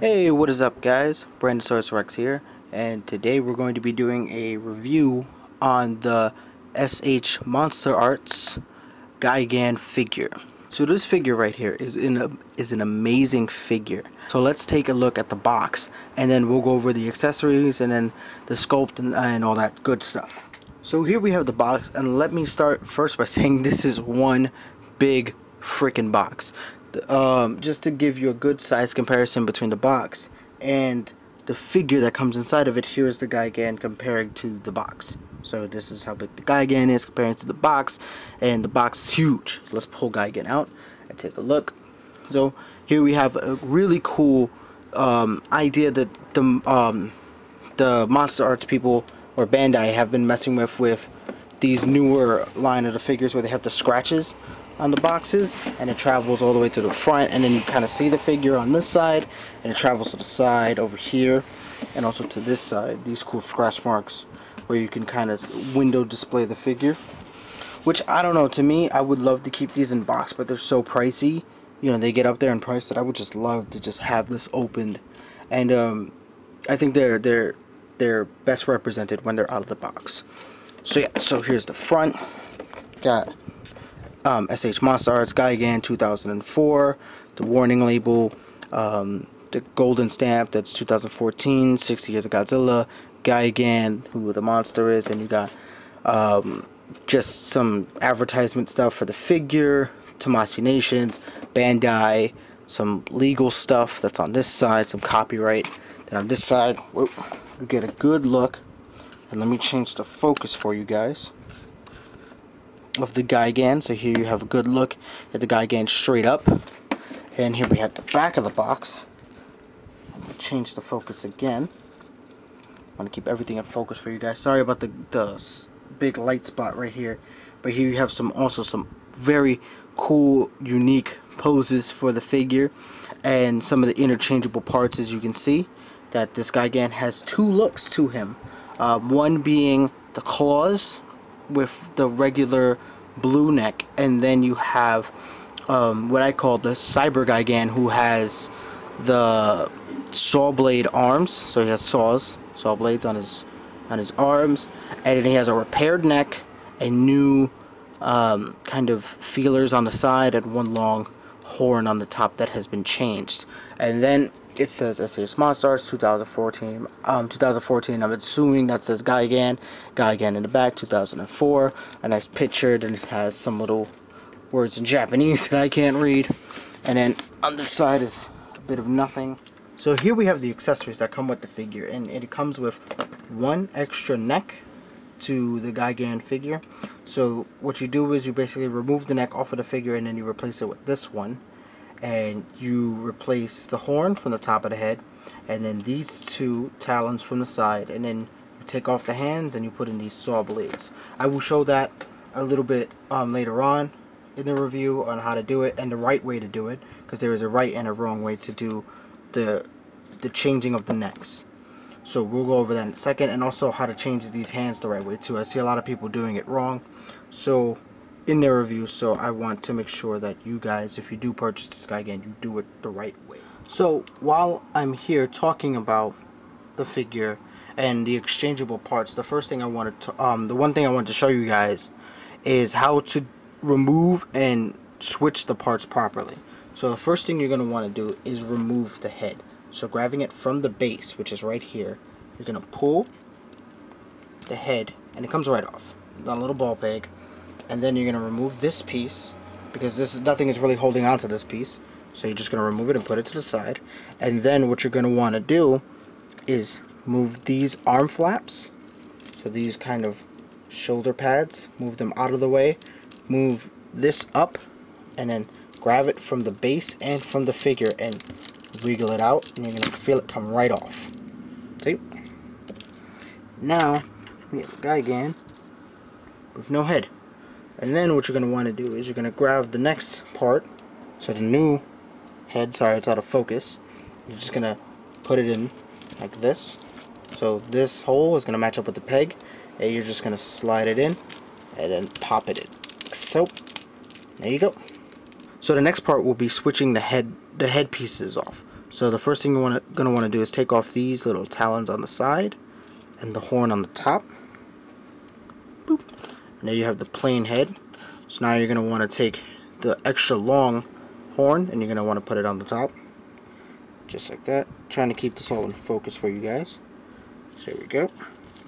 Hey, what is up guys? Brandasauresrex here, and today we're going to be doing a review on the SH Monster Arts Gigan figure. So this figure right here is an amazing figure. So let's take a look at the box, and then we'll go over the accessories and then the sculpt and all that good stuff. So here we have the box, and let me start first by saying this is one big freaking box. Just to give you a good size comparison between the box and the figure that comes inside of it, here's the Gigan comparing to the box. So this is how big the Gigan is comparing to the box, and the box is huge. Let's pull Gigan out and take a look. So here we have a really cool idea that the Monster Arts people or Bandai have been messing with these newer line of the figures where they have the scratches on the boxes, and it travels all the way to the front, and then you kind of see the figure on this side, and it travels to the side over here and also to this side. These cool scratch marks where you can kind of window display the figure, which I don't know, to me I would love to keep these in box, but they're so pricey, you know, they get up there in price, that I would just love to just have this opened. And I think they're best represented when they're out of the box. So yeah, so here's the front. Got SH Monster Arts Gigan 2004, the warning label, the golden stamp, that's 2014, 60 Years of Godzilla, Gigan, who the monster is, and you got just some advertisement stuff for the figure, Tamashii Nations, Bandai, some legal stuff that's on this side, some copyright. Then on this side, whoop, you get a good look, and let me change the focus for you guys, of the Gigan. So here you have a good look at the Gigan straight up, and here we have the back of the box. I'll change the focus again. I want to keep everything in focus for you guys. Sorry about the big light spot right here, but here you have also some very cool, unique poses for the figure, and some of the interchangeable parts. As you can see, that this Gigan has two looks to him. One being the claws with the regular blue neck, and then you have what I call the Cyber Gigan, who has the saw blade arms. So he has saw blades on his arms, and then he has a repaired neck, a new kind of feelers on the side, and one long horn on the top that has been changed. And then it says SH Monster Arts 2014. 2014. I'm assuming that says Gigan in the back. 2004. A nice picture, and it has some little words in Japanese that I can't read. And then on this side is a bit of nothing. So here we have the accessories that come with the figure, and it comes with one extra neck to the Gigan figure. So what you do is you basically remove the neck off of the figure, and then you replace it with this one. And you replace the horn from the top of the head, and then these two talons from the side, and then you take off the hands and you put in these saw blades. I will show that a little bit later on in the review on how to do it and the right way to do it, because there is a right and a wrong way to do the changing of the necks. So we'll go over that in a second, and also how to change these hands the right way too. I see a lot of people doing it wrong, so in their review, so I want to make sure that you guys, if you do purchase this Gigan, you do it the right way. So while I'm here talking about the figure and the exchangeable parts, the first thing I wanted to the one thing I wanted to show you guys is how to remove and switch the parts properly. So the first thing you're going to want to do is remove the head. So grabbing it from the base, which is right here, you're going to pull the head, and it comes right off on a little ball peg. And then you're going to remove this piece, because nothing is really holding on to this piece. So you're just going to remove it and put it to the side. And then what you're going to want to do is move these arm flaps. So these kind of shoulder pads, move them out of the way. Move this up, and then grab it from the base and from the figure and wiggle it out. And you're going to feel it come right off. See? Now, we have a Gigan with no head. And then what you're going to want to do is you're going to grab the next part, so the new head, sorry it's out of focus, you're just going to put it in like this. So this hole is going to match up with the peg, and you're just going to slide it in and then pop it in. So, there you go. So the next part will be switching the head pieces off. So the first thing you're gonna want to do is take off these little talons on the side and the horn on the top. Boop. Now you have the plain head. So now you're gonna want to take the extra long horn and you're gonna want to put it on the top, just like that. Trying to keep this all in focus for you guys. So there we go.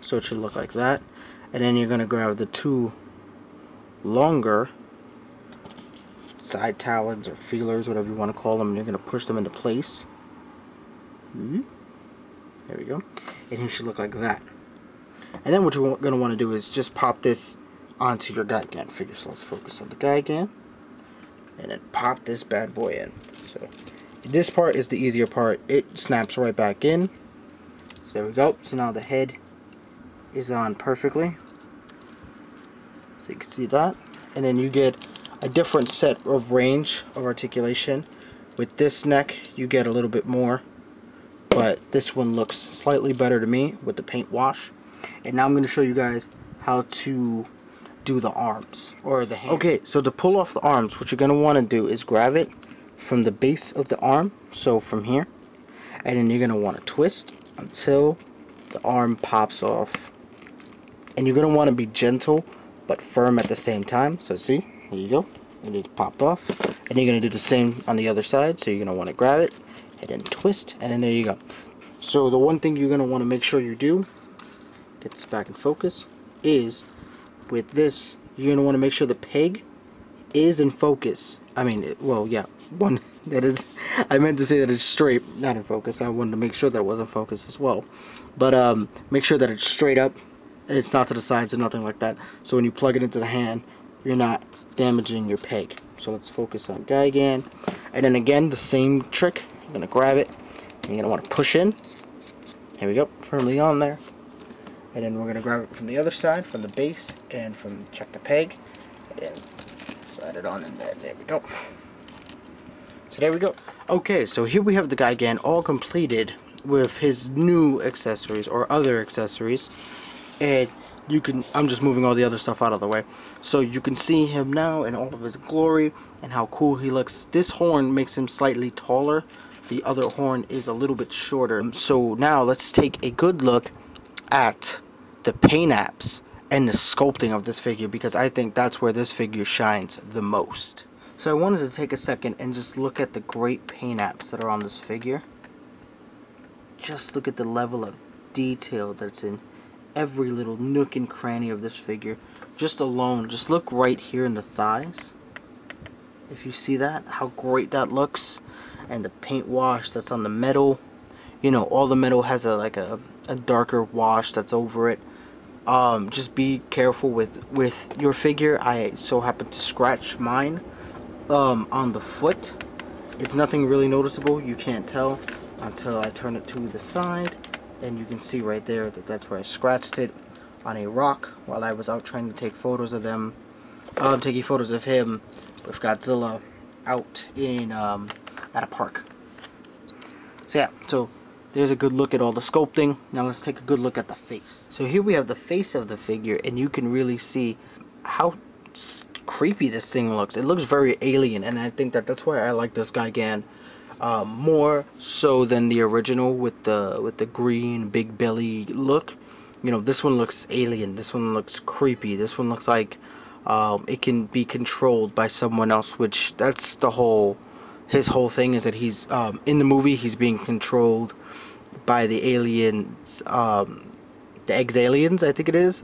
So it should look like that. And then you're gonna grab the two longer side talons or feelers, whatever you want to call them, and you're going to push them into place. There we go. And it should look like that. And then what you're going to want to do is just pop this onto your Gigan figure. So let's focus on the Gigan. And then pop this bad boy in. So this part is the easier part. It snaps right back in. So there we go. So now the head is on perfectly. So you can see that. And then you get a different set of range of articulation. With this neck you get a little bit more, but this one looks slightly better to me with the paint wash. And now I'm going to show you guys how to do the arms or the hand. Okay, so to pull off the arms, what you're going to want to do is grab it from the base of the arm, so from here, and then you're going to want to twist until the arm pops off. And you're going to want to be gentle but firm at the same time. So see, there you go, and it popped off. And you're going to do the same on the other side. So you're going to want to grab it and then twist, and then there you go. So the one thing you're going to want to make sure you do, get this back in focus, is with this you're going to want to make sure the peg is in focus. I mean, well, yeah, one that is, I meant to say that it's straight, not in focus. I wanted to make sure that it was in focus as well. But make sure that it's straight up, it's not to the sides or nothing like that. So when you plug it into the hand, you're not damaging your peg. So let's focus on Gigan. And then again, the same trick. You're going to grab it, and you're going to want to push in. Here we go, firmly on there. And then we're going to grab it from the other side, from the base, and from, check the peg, and slide it on in there. There we go. So there we go. Okay, so here we have the Gigan all completed with his new accessories, or other accessories. And you can, I'm just moving all the other stuff out of the way, so you can see him now in all of his glory and how cool he looks. This horn makes him slightly taller. The other horn is a little bit shorter. So now let's take a good look at the paint apps and the sculpting of this figure, because I think that's where this figure shines the most. So I wanted to take a second and just look at the great paint apps that are on this figure. Just look at the level of detail that's in every little nook and cranny of this figure. Just alone, just look right here in the thighs. If you see that, how great that looks. And the paint wash that's on the metal. You know, all the metal has a darker wash that's over it. Just be careful with your figure. I so happened to scratch mine on the foot. It's nothing really noticeable. You can't tell until I turn it to the side. And you can see right there that that's where I scratched it on a rock while I was out trying to take photos of them. Taking photos of him with Godzilla out in at a park. So yeah, so there's a good look at all the sculpting. Now let's take a good look at the face. So here we have the face of the figure, and you can really see how creepy this thing looks. It looks very alien, and I think that's why I like this Gigan more so than the original with the green big belly look. You know, this one looks alien. This one looks creepy. This one looks like it can be controlled by someone else, which that's his whole thing, is that he's in the movie he's being controlled by the aliens, the Exaliens, I think it is,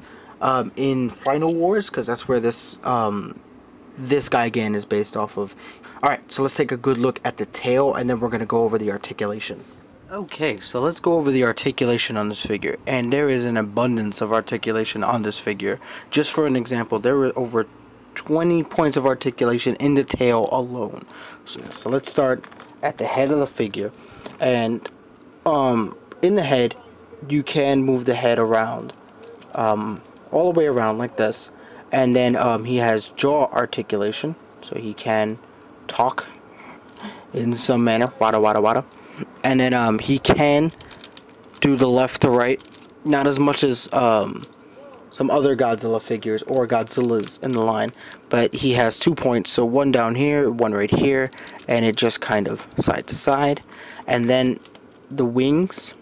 in Final Wars, because that's where this Gigan is based off of. Alright, so let's take a good look at the tail, and then we're going to go over the articulation. Okay, so let's go over the articulation on this figure. And there is an abundance of articulation on this figure. Just for an example, there were over 20 points of articulation in the tail alone. So let's start at the head of the figure. And in the head, you can move the head around, all the way around like this. And then he has jaw articulation, so he can talk in some manner, wada wada wada. And then he can do the left to right, not as much as some other Godzilla figures or Godzillas in the line, but he has 2 points, so one down here, one right here, and it just kind of side to side. And then the wings,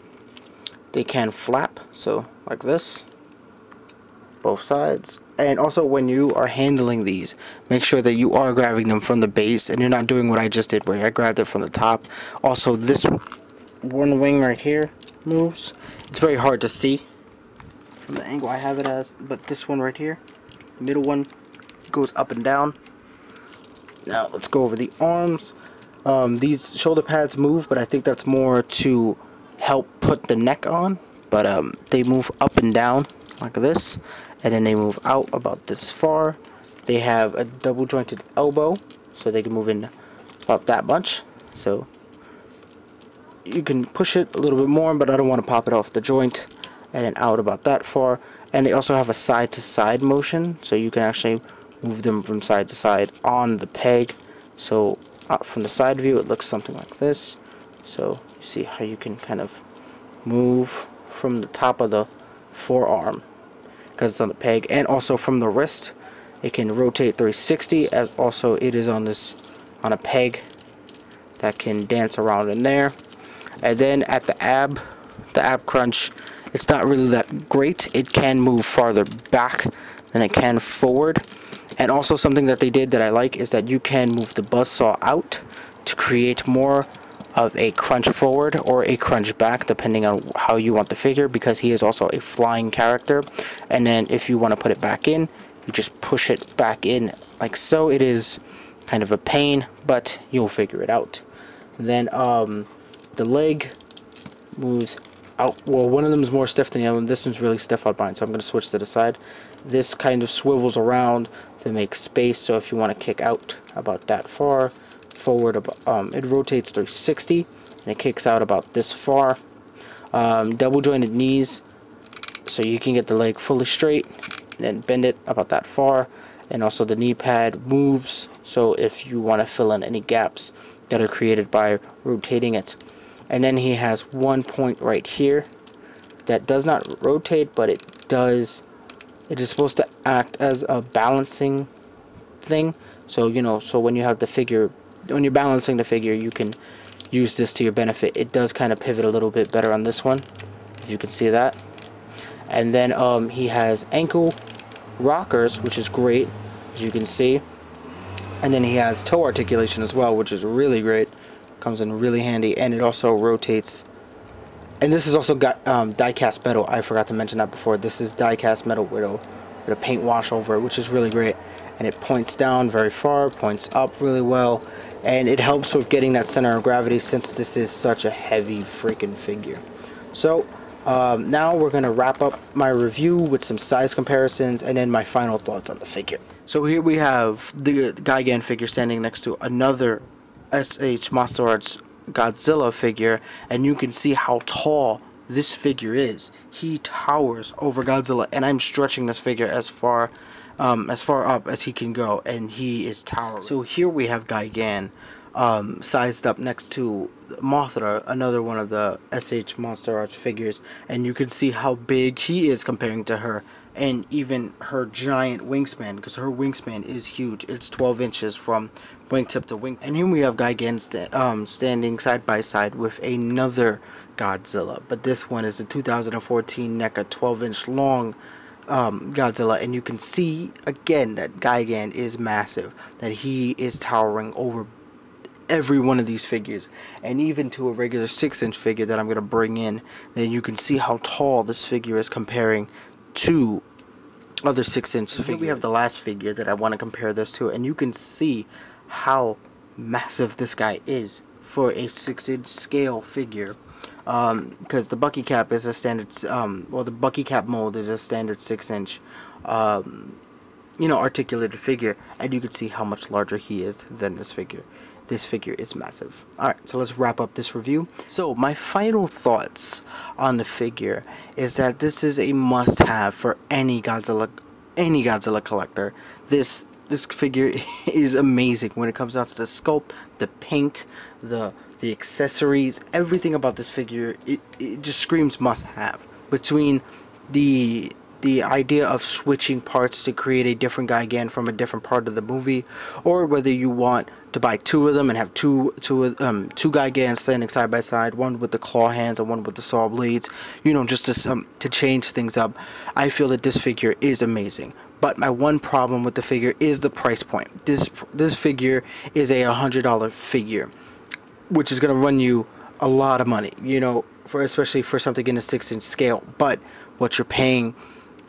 they can flap, so like this, both sides. And also when you are handling these, make sure that you are grabbing them from the base and you're not doing what I just did where I grabbed it from the top. Also, this one wing right here moves. It's very hard to see from the angle I have it as, but this one right here, the middle one, goes up and down. Now let's go over the arms. These shoulder pads move, but I think that's more to help put the neck on. But they move up and down like this, and then they move out about this far. They have a double jointed elbow, so they can move in about that much. So you can push it a little bit more, but I don't want to pop it off the joint. And then out about that far. And they also have a side to side motion, so you can actually move them from side to side on the peg. So from the side view it looks something like this. So you see how you can kind of move from the top of the forearm because it's on the peg, and also from the wrist it can rotate 360, as also it is on a peg that can dance around in there. And then at the ab crunch, it's not really that great. It can move farther back than it can forward. And also something that they did that I like is that you can move the buzzsaw out to create more of a crunch forward or a crunch back, depending on how you want the figure, because he is also a flying character. And then if you want to put it back in, you just push it back in like so. It is kind of a pain, but you'll figure it out. Then the leg moves out. Well, one of them is more stiff than the other one. This one's really stiff on mine, so I'm going to switch to the side. This kind of swivels around to make space, so if you want to kick out about that far, forward, it rotates 360, and it kicks out about this far. Double jointed knees, so you can get the leg fully straight, and then bend it about that far. And also the knee pad moves, so if you want to fill in any gaps that are created by rotating it. And then he has one point right here that does not rotate, but it does. It is supposed to act as a balancing thing. So so when you have the figure, when you're balancing the figure, you can use this to your benefit. It does kind of pivot a little bit better on this one, if you can see that. And then he has ankle rockers, which is great, as you can see. And then he has toe articulation as well, which is really great. Comes in really handy, and it also rotates. And this has also got die-cast metal. I forgot to mention that before. This is die-cast metal with a paint wash over it, which is really great. And it points down very far, points up really well, and it helps with getting that center of gravity since this is such a heavy freaking figure. So now we're going to wrap up my review with some size comparisons and then my final thoughts on the figure. So here we have the Gigan figure standing next to another SH Monster Arts Godzilla figure, and you can see how tall this figure is. He towers over Godzilla, and I'm stretching this figure as far up as he can go, and he is towering. So here we have Gigan sized up next to Mothra, another one of the SH Monster Arts figures, and you can see how big he is comparing to her, and even her giant wingspan, because her wingspan is huge. It's 12 inches from wingtip to wingtip. And here we have Gigan standing side by side with another Godzilla, but this one is a 2014 NECA 12-inch long Godzilla, and you can see again that Gigan is massive, that he is towering over every one of these figures, and even to a regular 6-inch figure that I'm going to bring in. Then you can see how tall this figure is comparing to other 6-inch figures. Here we have the last figure that I want to compare this to, and you can see how massive this guy is for a 6-inch scale figure, because the BoogACBA is a standard, well, the BoogACBA mold is a standard 6-inch articulated figure, and you can see how much larger he is than this figure. This figure is massive. Alright, so let's wrap up this review. So my final thoughts on the figure is that this is a must-have for any Godzilla collector. This figure is amazing when it comes down to the sculpt, the paint, the accessories, everything about this figure. It just screams must-have. Between the the idea of switching parts to create a different Gigan from a different part of the movie, or whether you want to buy two of them and have two Gigans standing side by side, one with the claw hands and one with the saw blades, you know, just to change things up. I feel that this figure is amazing. But my one problem with the figure is the price point. This figure is a $100 figure, which is going to run you a lot of money, you know, especially for something in a 6-inch scale. But what you're paying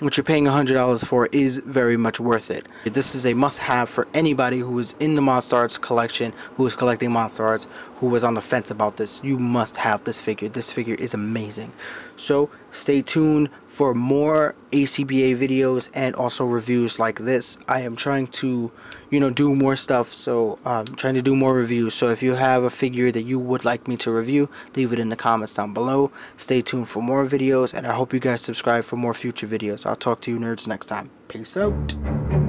$100 for is very much worth it. This is a must-have for anybody who is in the Monster Arts collection, who is collecting Monster Arts, who is on the fence about this. You must have this figure. This figure is amazing. So stay tuned for more a.c.b.a videos and also reviews like this. I am trying to, you know, do more stuff, so trying to do more reviews. So if you have a figure that you would like me to review, leave it in the comments down below. Stay tuned for more videos, and I hope you guys subscribe for more future videos. I'll talk to you nerds next time. Peace out.